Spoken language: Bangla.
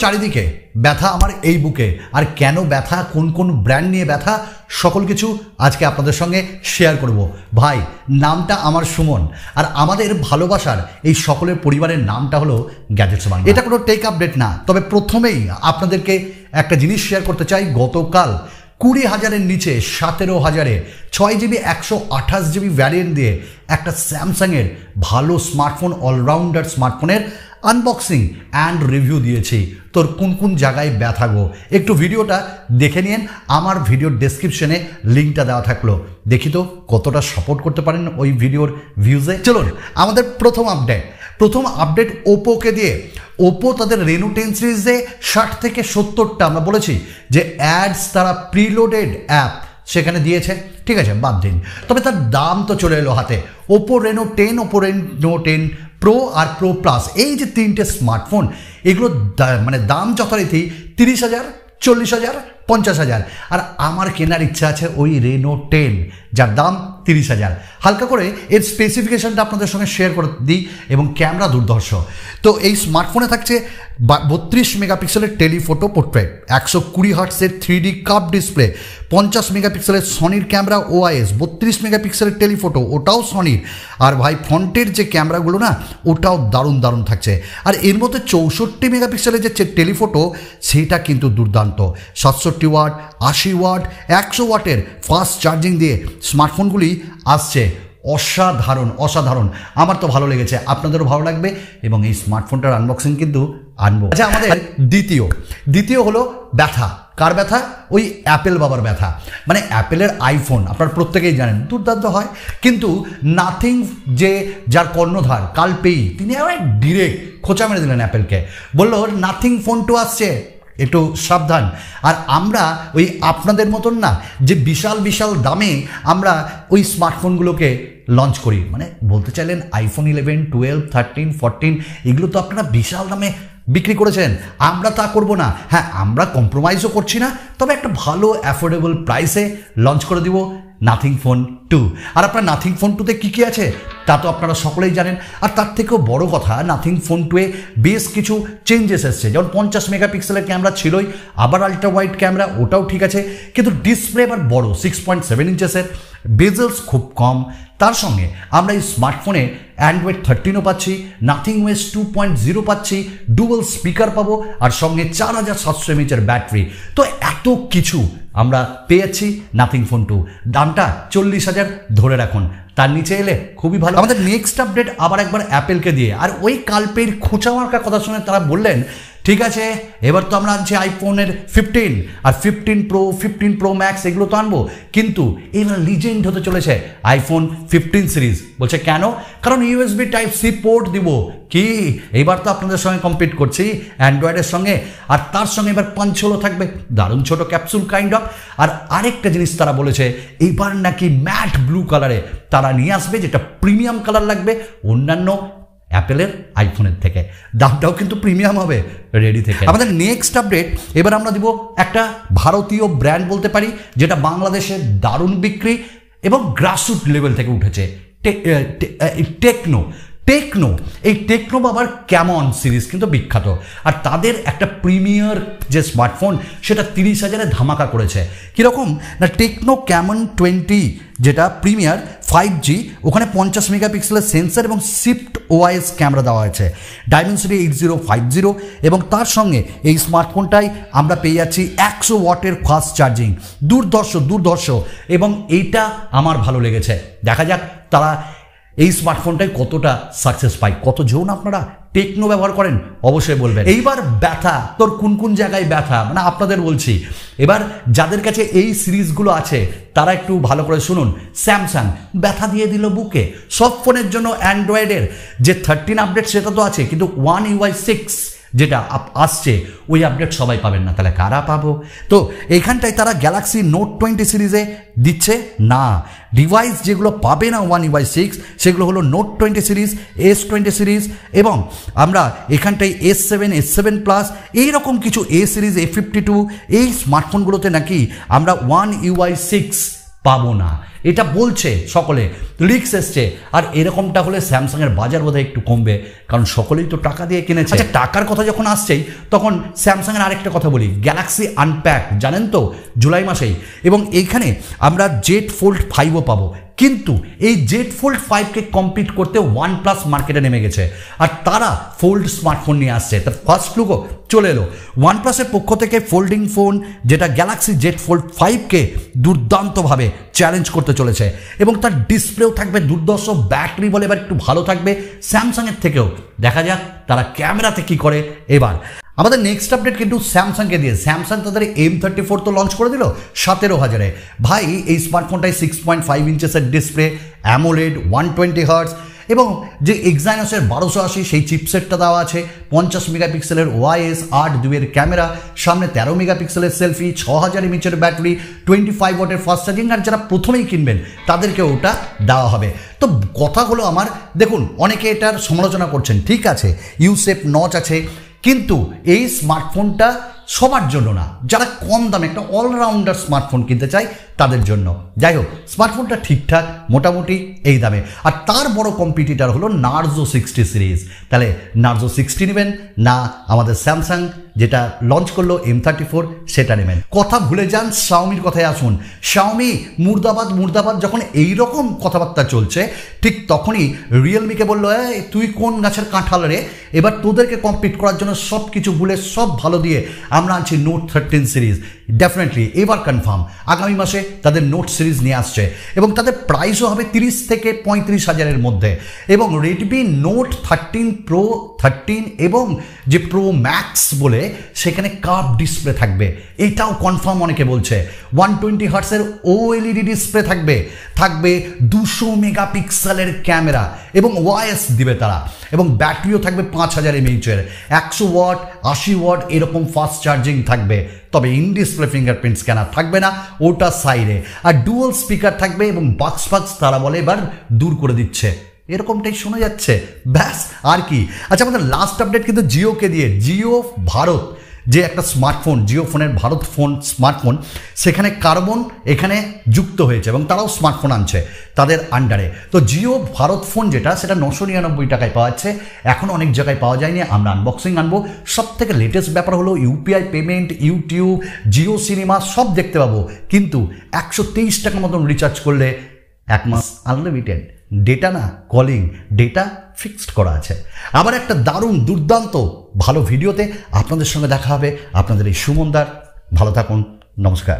চারিদিকে, ব্যথা আমার এই বুকে। আর কেন ব্যথা, কোন কোন ব্র্যান্ড নিয়ে ব্যথা, সকল কিছু আজকে আপনাদের সঙ্গে শেয়ার করব। ভাই, নামটা আমার সুমন, আর আমাদের ভালোবাসার এই সকলের পরিবারের নামটা হলো গ্যাজেটস বাংলা। এটা কোনো টেক আপডেট না, তবে প্রথমেই আপনাদেরকে একটা জিনিস শেয়ার করতে চাই। গতকাল 20,000-এর নিচে 17,000-এ 6GB 128GB ভ্যারিয়েন্ট দিয়ে একটা স্যামসাংয়ের ভালো স্মার্টফোন, অলরাউন্ডার স্মার্টফোনের আনবক্সিং অ্যান্ড রিভিউ দিয়েছি। তোর কোন কোন জায়গায় ব্যথা গো, একটু ভিডিওটা দেখে নিন। আমার ভিডিওর ডেসক্রিপশনে লিঙ্কটা দেওয়া থাকলো, দেখি তো কতটা সাপোর্ট করতে পারেন ওই ভিডিওর ভিউজে। চলুন আমাদের প্রথম আপডেট ওপোকে দিয়ে। ওপো তাদের রেনো 10 সিরিজে 60 থেকে 70টা আমরা বলেছি যে অ্যাডস তারা প্রিলোডেড অ্যাপ সেখানে দিয়েছে, ঠিক আছে, বাদ দিন। তবে তার দাম তো চলে এলো হাতে। Oppo Reno 10, Oppo Reno 10 pro আর প্রো প্লাস, এই যে তিনটে স্মার্টফোন, এগুলো মানে দাম যথারীতি 30,000, 40,000, 50,000। আর আমার কেনার ইচ্ছা আছে ওই রেনো 10, যার দাম 30,000। হালকা করে এর স্পেসিফিকেশনটা আপনাদের সঙ্গে শেয়ার করে দিই, এবং ক্যামেরা দুর্ধর্ষ। তো এই স্মার্টফোনে থাকছে 32 মেগাপিক্সেলের telephoto portrait, 120 হার্টসের 3D curve display, 50 মেগাপিক্সেলের সনির ক্যামেরা ওআইএস, 32 মেগাপিক্সেলের টেলিফোটো, ওটাও সনির। আর ভাই ফ্রন্টের যে ক্যামেরাগুলো না, ওটাও দারুণ দারুণ থাকছে। আর এর মধ্যে 64 মেগাপিক্সেলের যে টেলিফোটো, সেটা কিন্তু দুর্দান্ত। 67 ওয়াট, 80 ওয়াট, 100 ওয়াটের ফাস্ট চার্জিং দিয়ে স্মার্টফোনগুলি আসছে। অসাধারণ অসাধারণ, আমার তো ভালো লেগেছে, আপনাদেরও ভালো লাগবে, এবং এই স্মার্টফোনটার আনবক্সিং কিন্তু আনবো। আচ্ছা, আমাদের দ্বিতীয় হলো ব্যথা। কার ব্যথা? ওই অ্যাপেল বাবার ব্যথা। মানে অ্যাপেলের আইফোন আপনারা প্রত্যেকেই জানেন দুর্দান্ত হয়, কিন্তু নাথিং যে যার কর্ণধার কালপেই, তিনি আবার ডিরেক্ট খোঁচা মেরে দিলেন অ্যাপেলকে, বললো নাথিং ফোন 2 আসছে, একটু সাবধান। আর আমরা ওই আপনাদের মতন না যে বিশাল বিশাল দামে আমরা ওই স্মার্টফোনগুলোকে লঞ্চ করি। মানে বলতে চাইলেন আইফোন 11, 12, 13, 14 এগুলো তো আপনারা বিশাল দামে বিক্রি করেছেন, আমরা তা করব না। হ্যাঁ, আমরা কম্প্রোমাইজও করছি না, তবে একটা ভালো অ্যাফোর্ডেবল প্রাইসে লঞ্চ করে দিব নাথিং ফোন 2। আর আপনার নাথিং ফোন 2তে কী কী আছে তা তো আপনারা সকলেই জানেন। আর তার থেকেও বড় কথা, নাথিং ফোন 2-এ বেশ কিছু চেঞ্জেস এসছে। যেমন 50 মেগাপিক্সেলের ক্যামেরা ছিলই, আবার আল্ট্রা ওয়াইড ক্যামেরা, ওটাও ঠিক আছে, কিন্তু ডিসপ্লে আবার বড় 6.7 ইঞ্চেসের, বেজেলস খুব কম। তার সঙ্গে আমরা এই স্মার্টফোনে অ্যান্ড্রয়েড 13ও পাচ্ছি, নাথিং ওয়েস 2.0 পাচ্ছি, ডুয়াল স্পিকার পাবো, আর সঙ্গে 4700 mAh ব্যাটারি। তো এত কিছু আমরা পেয়েছি নাথিং ফোন 2। দামটা 40,000 ধরে রাখুন, তার নিচে এলে খুবই ভালো। আমাদের নেক্সট আপডেট আবার একবার অ্যাপেলকে দিয়ে। আর ওই কালপের খোঁচা মার্কা কথা শুনে তারা বললেন, ঠিক আছে এবার তো আমরা আনছি আইফোনের 15 আর 15 প্রো, 15 প্রো ম্যাক্স, এগুলো তো আনবো, কিন্তু এবার লিজেন্ড হতে চলেছে আইফোন 15 সিরিজ। বলছে কেন? কারণ USB Type-C পোর্ট দিব। কি এবার তো আপনাদের সঙ্গে কম্পিট করছি অ্যান্ড্রয়েডের সঙ্গে, আর তার সঙ্গে এবার পাঞ্চলও থাকবে, দারুণ ছোট ক্যাপসুল কাইন্ড অফ। আর আরেকটা জিনিস তারা বলেছে, এইবার নাকি ম্যাট ব্লু কালারে তারা নিয়ে আসবে, যেটা প্রিমিয়াম কালার লাগবে অন্যান্য অ্যাপেলের আইফোনের থেকে। দামটাও কিন্তু প্রিমিয়াম হবে রেডি থেকে। আমাদের নেক্সট আপডেট এবার আমরা দিব একটা ভারতীয় ব্র্যান্ড বলতে পারি, যেটা বাংলাদেশে দারুণ বিক্রি এবং গ্রাসরুট লেভেল থেকে উঠেছে, টেকনো। এই টেকনো বাবার ক্যামন সিরিজ কিন্তু বিখ্যাত, আর তাদের একটা প্রিমিয়ার যে স্মার্টফোন সেটা 30,000-এ ধামাকা করেছে। কীরকম না, টেকনো ক্যামন 20 যেটা প্রিমিয়ার 5G, ওখানে 50 মেগাপিক্সেলের সেন্সর এবং শিফট ওআইএস ক্যামেরা দেওয়া হয়েছে, ডাইমেনসিটি 8050, এবং তার সঙ্গে এই স্মার্টফোনটাই আমরা পেয়ে যাচ্ছি 100 ওয়াটের ফাস্ট চার্জিং। দুর্ধর্ষ, এবং এইটা আমার ভালো লেগেছে। দেখা যাক তারা এই স্মার্টফোনটাই কতটা সাকসেস পায়। কতজন আপনারা টেকনো ব্যবহার করেন অবশ্যই বলবেন। এইবার ব্যথা, তোর কোন কোন জায়গায় ব্যথা, মানে আপনাদের বলছি। এবার যাদের কাছে এই সিরিজগুলো আছে তারা একটু ভালো করে শুনুন। স্যামসাং ব্যথা দিয়ে দিল বুকে। সব ফোনের জন্য অ্যান্ড্রয়েডের যে 13 আপডেট সেটা তো আছে, কিন্তু One UI 6 যেটা আসছে ওই আপডেট সবাই পাবেন না, তাহলে কারা পাবো? তো এইখানটায় তারা গ্যালাক্সি নোট 20 সিরিজে দিচ্ছে না। ডিভাইস যেগুলো পাবে না One UI 6 সেগুলো হলো নোট 20 সিরিজ, S20 সিরিজ, এবং আমরা এখানটায় S7, S7 প্লাস, এইরকম কিছু A সিরিজ, A52, এই স্মার্টফোনগুলোতে নাকি আমরা One UI 6 পাবো না। এটা বলছে সকলে, লিক্স এসছে। আর এরকমটা হলে স্যামসাংয়ের বাজার বোধহয় একটু কমবে, কারণ সকলেই তো টাকা দিয়ে কিনেছে। আচ্ছা, টাকার কথা যখন আসছেই তখন স্যামসাংয়ের আরেকটা কথা বলি, গ্যালাক্সি আনপ্যাক জানেন তো জুলাই মাসেই, এবং এইখানে আমরা জেড ফোল্ড 5ও পাবো। কিন্তু এই জেড ফোল্ড 5কে কম্পিট করতে OnePlus মার্কেটে নেমে গেছে, আর তারা ফোল্ড স্মার্টফোন নিয়ে আসছে। তার ফার্স্ট লুকও চলে এলো। OnePlus-এর পক্ষ থেকে ফোল্ডিং ফোন যেটা গ্যালাক্সি জেড ফোল্ড 5কে দুর্দান্তভাবে চ্যালেঞ্জ করতে চলেছে, এবং তার ডিসপ্লেও থাকবে দুর্ধর্ষ, ব্যাটারি বলে এবার একটু ভালো থাকবে স্যামসাংয়ের থেকেও। দেখা যাক তারা ক্যামেরাতে কি করে এবার। আমাদের নেক্সট আপডেট কিন্তু স্যামসাংকে দিয়ে। স্যামসাং তাদের M34 তো লঞ্চ করে দিল 17,000-এ। ভাই এই স্মার্টফোনটায় 6.5 ইঞ্চেসের ডিসপ্লে, অ্যামোলেড, 120 হার্টজ, এবং যে এক্সাইনোসের 1280 সেই চিপসেটটা দেওয়া আছে, 50 মেগাপিক্সেলের ওআইএস, 8:2 ক্যামেরা, সামনে 13 মেগাপিক্সেলের সেলফি, 6000 mAh ব্যাটারি, 25 ওয়াটের ফাস্ট চার্জিং। আর যারা প্রথমেই কিনবেন তাদেরকে ওটা দেওয়া হবে। তো কথা হলো আমার, দেখুন অনেকে এটার সমালোচনা করছেন, ঠিক আছে ইউসেপ নচ আছে, কিন্তু এই স্মার্টফোনটা সবার জন্য না, যারা কম দামে একটা অলরাউন্ডার স্মার্টফোন কিনতে চায় তাদের জন্য। যাই হোক, স্মার্টফোনটা ঠিকঠাক মোটামুটি এই দামে। আর তার বড় কম্পিটিটার হলো নার্জো 60 সিরিজ। তাহলে নার্জো 60 নেবেন না আমাদের স্যামসাং যেটা লঞ্চ করলো M34 সেটা নেবেন? কথা ভুলে যান, শাওমির কথায় আসুন। শাওমি মুর্দাবাদ মুর্দাবাদ যখন এইরকম কথাবার্তা চলছে, ঠিক তখনই রিয়েলমিকে বললো, তুই কোন গাছের কাঁঠাল রে, এবার তোদেরকে কম্পিট করার জন্য সব কিছু ভুলে সব ভালো দিয়ে আমরা আনছি নোট 13 সিরিজ। ডেফিনেটলি এবার কনফার্ম আগামী মাসে তাদের নোট সিরিজ নিয়ে আসছে, এবং তাদের প্রাইসও হবে 30 থেকে 35,000-এর মধ্যে। এবং রেডমি নোট 13 প্রো 13 এবং যে প্রো ম্যাক্স বলে সেখানে কার্ভ ডিসপ্লে থাকবে, এটাও কনফার্ম অনেকে বলছে। 120 হার্টসের OLED ডিসপ্লে থাকবে, 200 মেগাপিক্সেলের ক্যামেরা, এবং ওআইএস দিবে তারা, এবং ব্যাটারিও থাকবে 5000 mAh-এর, 100 ওয়াট 80 ওয়াট এরকম ফাস্ট চার্জিং থাকবে। তবে ইন ডিসপ্লে ফিঙ্গারপ্রিন্ট স্ক্যানার থাকবে না, ওটা সাইডে। আর ডুয়াল স্পিকার থাকবে, এবং বাক্স তারা বলে এবার দূর করে দিচ্ছে, এরকমটাই শোনা যাচ্ছে, ব্যাস আর কি। আচ্ছা, আমাদের লাস্ট আপডেট কিন্তু জিওকে দিয়ে। জিও ভারত যে একটা স্মার্টফোন, জিও ফোনের ভারত ফোন স্মার্টফোন, সেখানে কার্বন এখানে যুক্ত হয়েছে, এবং তারাও স্মার্টফোন আনছে তাদের আন্ডারে। তো জিও ভারত ফোন যেটা, সেটা 999 টাকায় পাওয়া যাচ্ছে, এখন অনেক জায়গায় পাওয়া যায়নি, আমরা আনবক্সিং আনবো। সব থেকে লেটেস্ট ব্যাপার হলো UPI payment, YouTube, Jio cinema সব দেখতে পাবো, কিন্তু 123 টাকা মতন রিচার্জ করলে 1 মাস আনলিমিটেড ডেটা, না কলিং, ডেটা ফিক্সড করা আছে। আবার একটা দারুণ দুর্দান্ত ভালো ভিডিওতে আপনাদের সঙ্গে দেখা হবে। আপনাদের এই সুমনদার, ভালো থাকুন, নমস্কার।